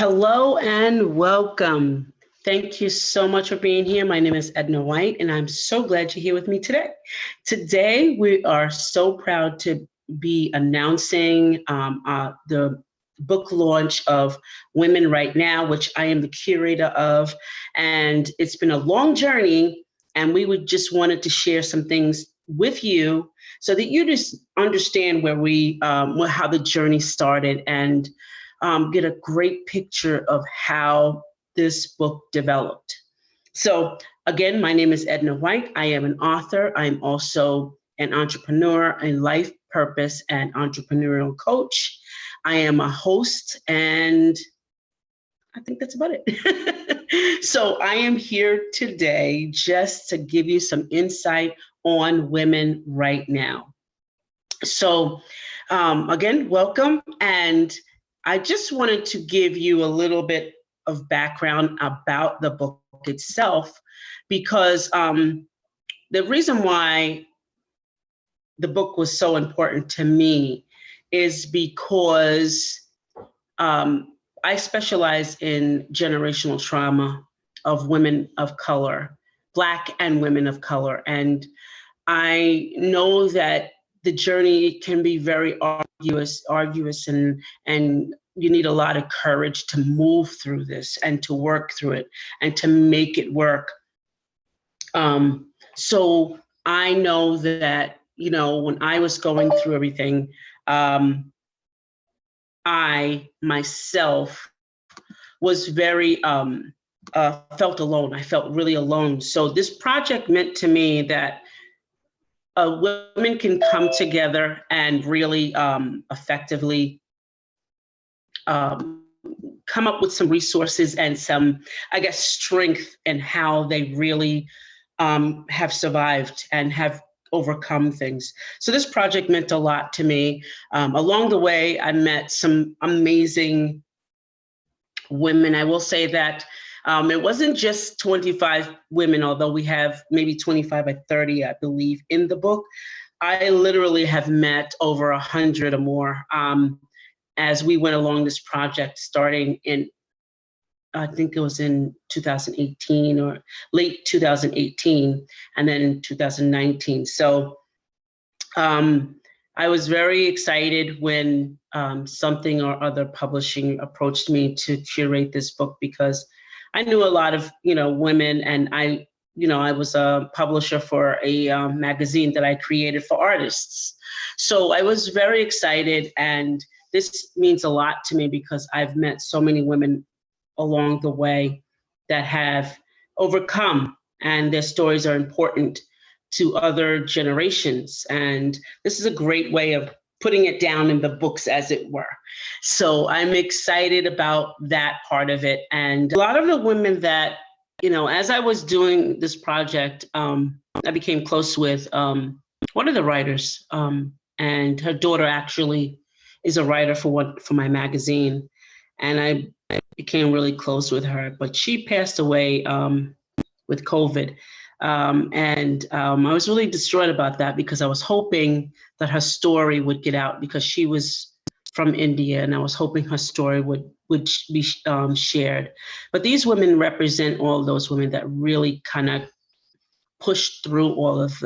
Hello and welcome. Thank you so much for being here. My name is Edna White, and I'm so glad you're here with me today. Today, we are so proud to be announcing the book launch of Women Right Now, which I am the curator of. And it's been a long journey, and we would just wanted to share some things with you so that you just understand how the journey started and get a great picture of how this book developed. So again, my name is Edna White. I am an author. I'm also an entrepreneur, a life purpose and entrepreneurial coach. I am a host, and I think that's about it. So I am here today just to give you some insight on women right now. So again, welcome. And I just wanted to give you a little bit of background about the book itself, because the reason why the book was so important to me is because I specialize in generational trauma of women of color, Black and women of color. And I know that the journey can be very arduous, and you need a lot of courage to move through this and to work through it and to make it work. So I know that, when I was going through everything, I myself was very felt alone. I felt really alone. So this project meant to me that women can come together and really effectively come up with some resources and some, I guess, strength in how they really have survived and have overcome things. So this project meant a lot to me. Along the way, I met some amazing women. I will say that it wasn't just 25 women, although we have maybe 25 or 30, I believe, in the book. I literally have met over 100 or more as we went along this project, starting in, I think it was in 2018 or late 2018, and then in 2019. So I was very excited when Something or Other Publishing approached me to curate this book, because I knew a lot of, women, and I was a publisher for a magazine that I created for artists. So I was very excited, and this means a lot to me because I've met so many women along the way that have overcome, and their stories are important to other generations. And this is a great way of putting it down in the books, as it were. So I'm excited about that part of it. And a lot of the women that, as I was doing this project, I became close with one of the writers, and her daughter actually is a writer for my magazine. And I became really close with her, but she passed away with COVID. And I was really distraught about that, because I was hoping that her story would get out, because she was from India, and I was hoping her story would be shared. But these women represent all those women that really kind of pushed through all of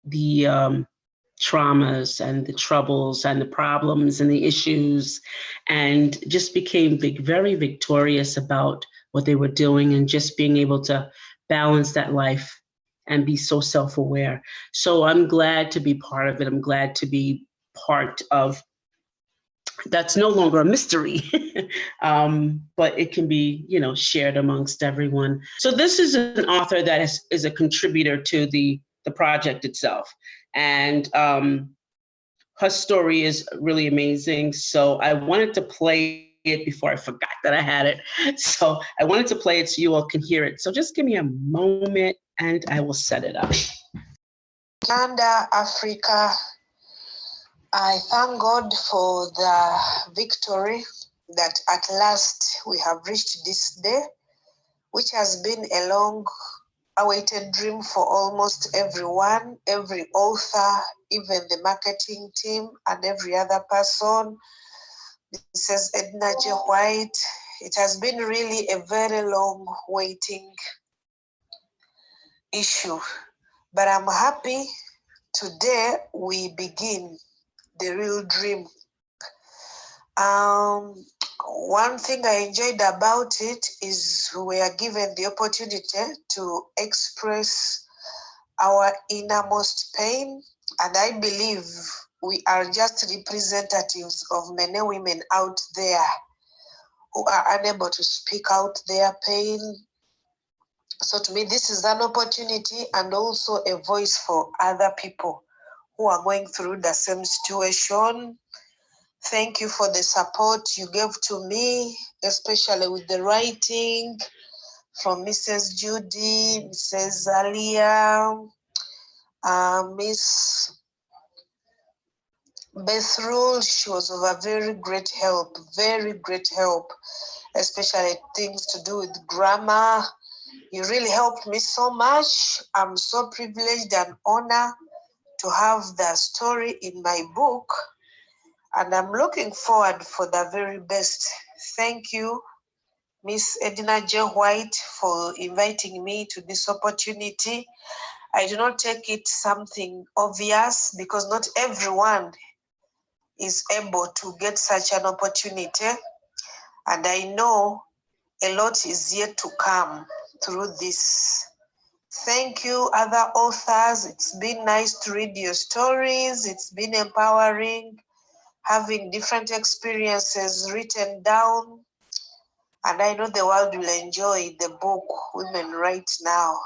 the traumas and the troubles and the problems and the issues, and just became very victorious about what they were doing, and just being able to balance that life and be so self-aware. So I'm glad to be part of it. I'm glad to be part of that's no longer a mystery, but it can be, shared amongst everyone. So this is an author that is a contributor to the project itself. And her story is really amazing. So I wanted to play it before I forgot that I had it. So I wanted to play it so you all can hear it. So just give me a moment and I will set it up. Uganda, Africa, I thank God for the victory that at last we have reached this day, which has been a long awaited dream for almost everyone, every author, even the marketing team and every other person. Mrs. Edna J. White. It has been really a very long waiting issue, but I'm happy today we begin the real dream. One thing I enjoyed about it is we are given the opportunity to express our innermost pain, and I believe we are just representatives of many women out there who are unable to speak out their pain. So to me, this is an opportunity and also a voice for other people who are going through the same situation. Thank you for the support you gave to me, especially with the writing from Mrs. Judy, Mrs. Alia, Miss Bethrul. She was of a very great help, especially things to do with grammar. You really helped me so much. I'm so privileged and honored to have the story in my book, and I'm looking forward for the very best. Thank you, Miss Edna J. White, for inviting me to this opportunity. I do not take it something obvious because not everyone is able to get such an opportunity, and I know a lot is yet to come through this. Thank you, other authors. It's been nice to read your stories. It's been empowering, having different experiences written down. And I know the world will enjoy the book, Women Right Now.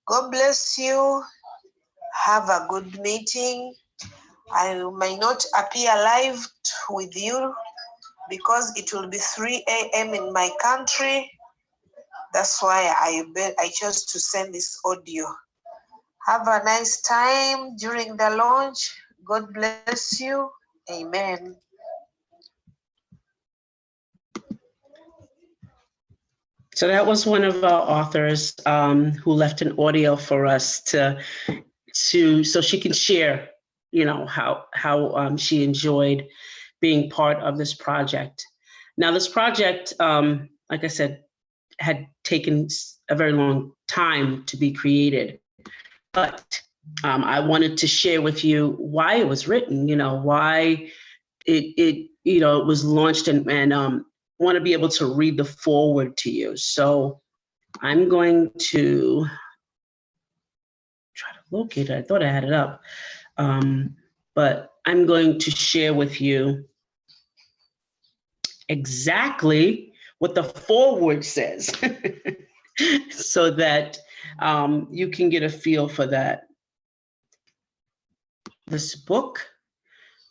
God bless you. Have a good meeting. I may not appear live with you because it will be 3 a.m. in my country. That's why I chose to send this audio. Have a nice time during the launch. God bless you. Amen. So that was one of our authors who left an audio for us to so she can share, how she enjoyed being part of this project. Now, this project, like I said, had taken a very long time to be created, but I wanted to share with you why it was written. Why it was launched, and want to be able to read the foreword to you. So I'm going to try to locate it. I thought I had it up, but I'm going to share with you exactly what the foreword says so that you can get a feel for that. This book,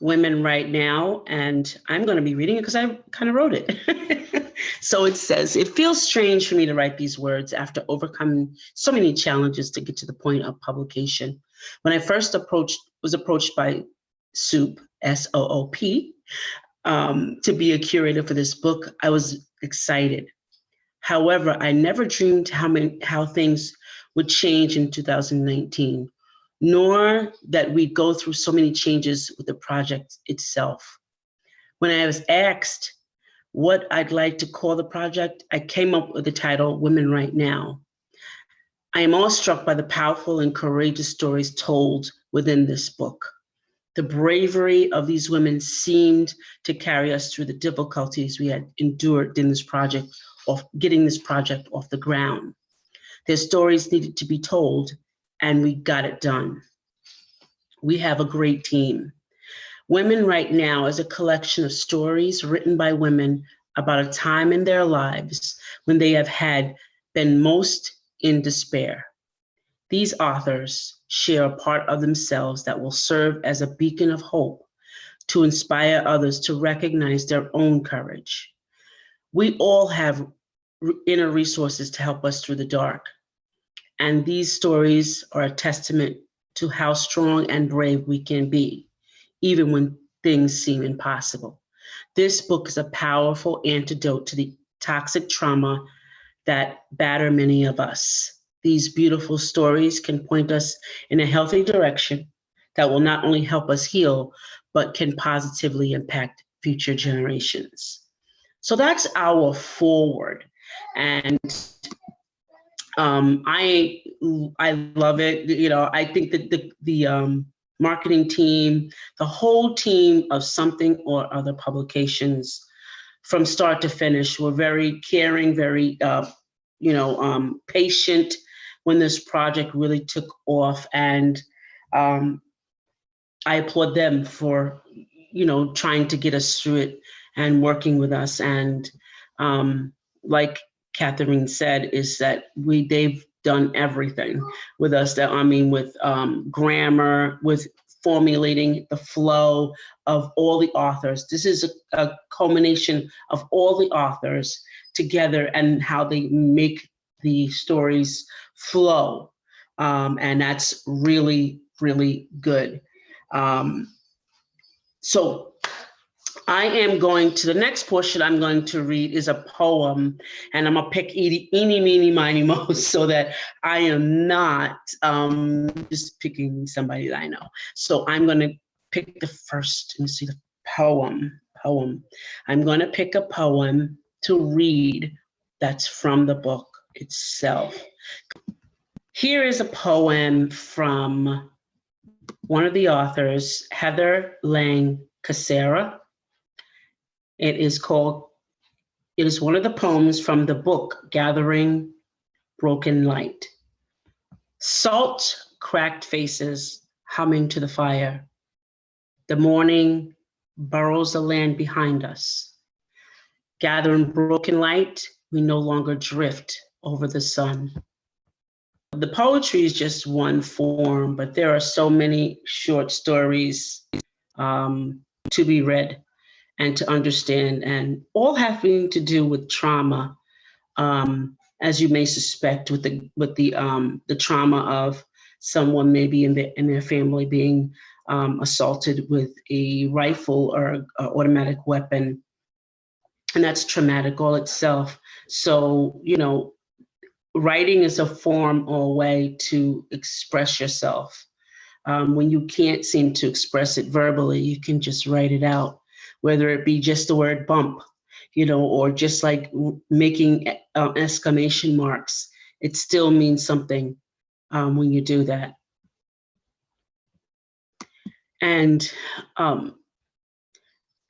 Women Right Now, and I'm going to be reading it because I kind of wrote it. So it says, "It feels strange for me to write these words after overcoming so many challenges to get to the point of publication. When I first was approached by Soop, S-O-O-P, to be a curator for this book, I was excited. However, I never dreamed how things would change in 2019, nor that we'd go through so many changes with the project itself. When I was asked what I'd like to call the project, I came up with the title, Women Right Now. I am awestruck by the powerful and courageous stories told within this book. The bravery of these women seemed to carry us through the difficulties we had endured in this project, of getting this project off the ground. Their stories needed to be told, and we got it done. We have a great team. Women Right Now is a collection of stories written by women about a time in their lives when they have been most in despair. These authors share a part of themselves that will serve as a beacon of hope to inspire others to recognize their own courage. We all have inner resources to help us through the dark, and these stories are a testament to how strong and brave we can be, even when things seem impossible. This book is a powerful antidote to the toxic trauma that batter many of us. These beautiful stories can point us in a healthy direction that will not only help us heal, but can positively impact future generations. So that's our forward. And I love it. You know, I think that the marketing team, the whole team of Something or Other Publications, from start to finish, were very caring, very patient when this project really took off, and I applaud them for trying to get us through it and working with us. And like Catherine said, is that they've done everything with us. That I mean, with grammar, with formulating the flow of all the authors. This is a culmination of all the authors together and how they make the stories flow. And that's really, really good. So I am going to, the next portion I'm going to read is a poem, and I'm gonna pick eeny, meeny, miny, mo, so that I am not just picking somebody that I know. So I'm gonna pick the first, let me see, the poem. I'm gonna pick a poem to read that's from the book itself. Here is a poem from one of the authors, Heather Lang Casera. It is one of the poems from the book, Gathering Broken Light. Salt cracked faces humming to the fire. The morning burrows the land behind us. Gathering broken light, we no longer drift over the sun. The poetry is just one form, but there are so many short stories to be read and to understand, and all having to do with trauma, as you may suspect, with the trauma of someone maybe in their family being assaulted with a rifle or an automatic weapon, and that's traumatic all itself. So writing is a form or a way to express yourself. When you can't seem to express it verbally, you can just write it out, whether it be just the word bump, or just like making exclamation marks. It still means something when you do that. And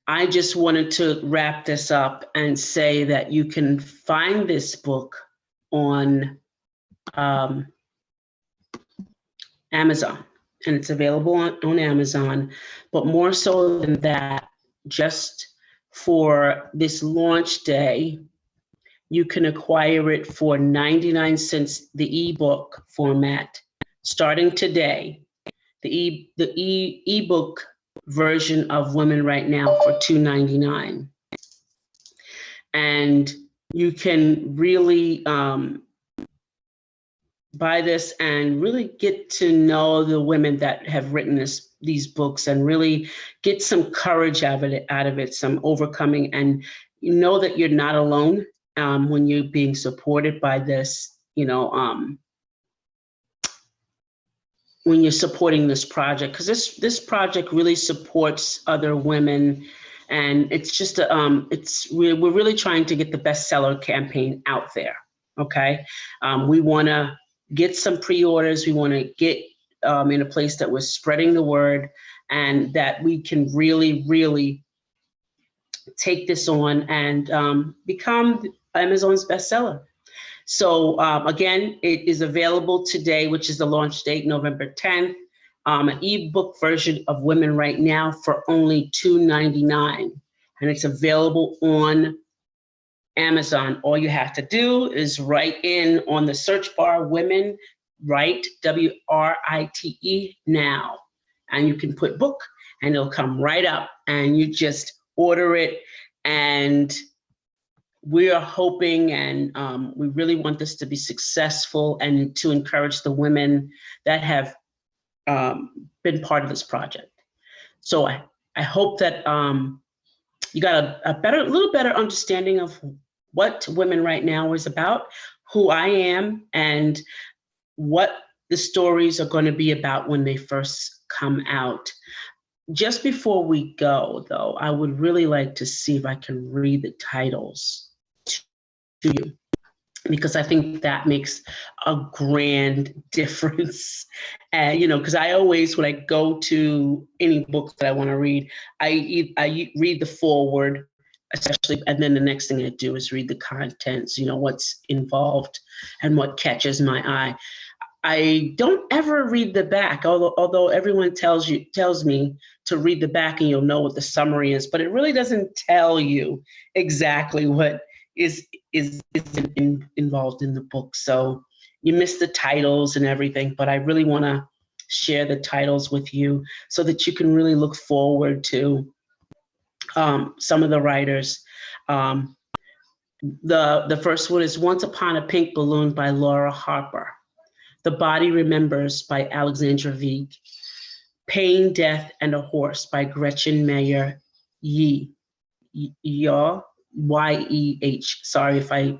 I just wanted to wrap this up and say that you can find this book on Amazon, and it's available on Amazon. But more so than that, just for this launch day, you can acquire it for 99 cents, the ebook format, starting today. The ebook version of Women Right Now for $2.99. And you can really buy this and really get to know the women that have written these books, and really get some courage out of it, some overcoming, and know that you're not alone when you're being supported by this, when you're supporting this project, because this project really supports other women. And it's just we're really trying to get the bestseller campaign out there. Okay, we want to get some pre-orders. We want to get in a place that we're spreading the word, and that we can really, really take this on and become Amazon's bestseller. So again, it is available today, which is the launch date, November 10th. An ebook version of Women Right Now for only $2.99, and it's available on Amazon. All you have to do is write in on the search bar, Women Write, WRITE, now, and you can put book, and it'll come right up, and you just order it. And we are hoping, and we really want this to be successful, and to encourage the women that have been part of this project. So I hope that you got a little better understanding of what Women Right Now is about, who I am, and what the stories are going to be about when they first come out. just before we go, though, I would really like to see if I can read the titles to you, because I think that makes a grand difference. And, because I always, when I go to any book that I want to read, I read the foreword, especially, and then the next thing I do is read the contents, what's involved and what catches my eye. I don't ever read the back, although everyone tells me to read the back and you'll know what the summary is, but it really doesn't tell you exactly what is involved in the book. So you miss the titles and everything, but I really want to share the titles with you so that you can really look forward to some of the writers. The first one is Once Upon a Pink Balloon by Laura Harper. The Body Remembers by Alexandra Vieg. Pain, Death, and a Horse by Gretchen Meyer Yeh. Y-E-H. Sorry if I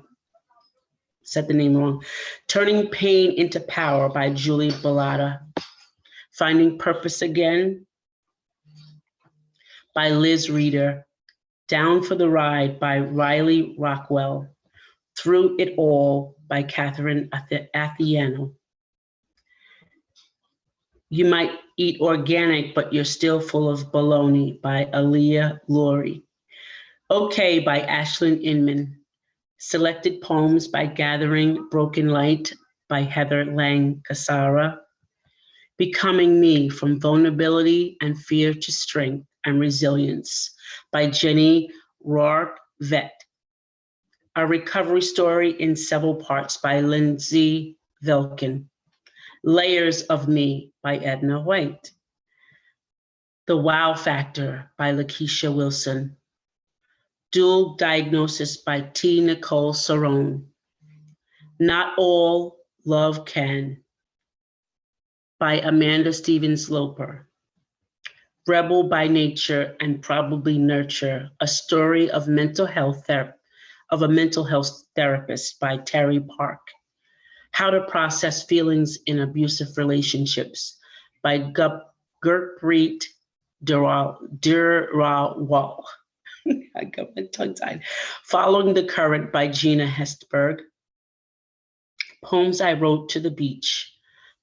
said the name wrong. Turning Pain into Power by Julie Bellotta. Finding Purpose Again by Liz Reader. Down for the Ride by Riley Rockwell. Through It All by Catherine Athiano. You Might Eat Organic, but You're Still Full of Baloney by Aaliyah Laurie. Okay by Ashlyn Inman. Selected Poems by Gathering Broken Light by Heather Lang Casara. Becoming Me, From Vulnerability and Fear to Strength and Resilience by Jenny Roark-Vet. A Recovery Story in Several Parts by Lindsay Velkin. Layers of Me by Edna White. The Wow Factor by Lakeisha Wilson. Dual Diagnosis by T. Nicole Cerrone. Not All Love Can by Amanda Stevens Loper. Rebel by Nature and Probably Nurture, a story of a mental health therapist by Terry Park. How to Process Feelings in Abusive Relationships by Gurpreet Durawal. I got my tongue tied. Following the Current by Gina Hestberg. Poems I Wrote to the Beach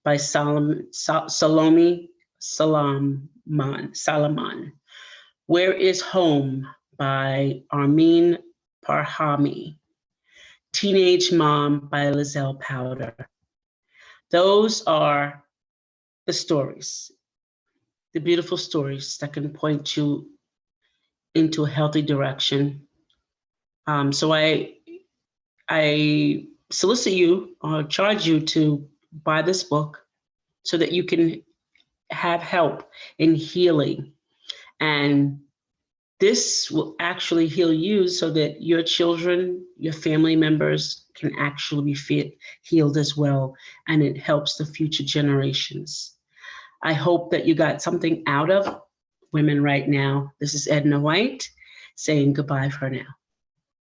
by Salome Salaman. Where is Home by Armin Parhami. Teenage Mom by Lizelle Powder. Those are the stories, the beautiful stories that can point you into a healthy direction. So I solicit you or charge you to buy this book so that you can have help in healing. And this will actually heal you so that your children, your family members can actually be healed as well. And it helps the future generations. I hope that you got something out of Women Right Now. This is Edna White saying goodbye for now.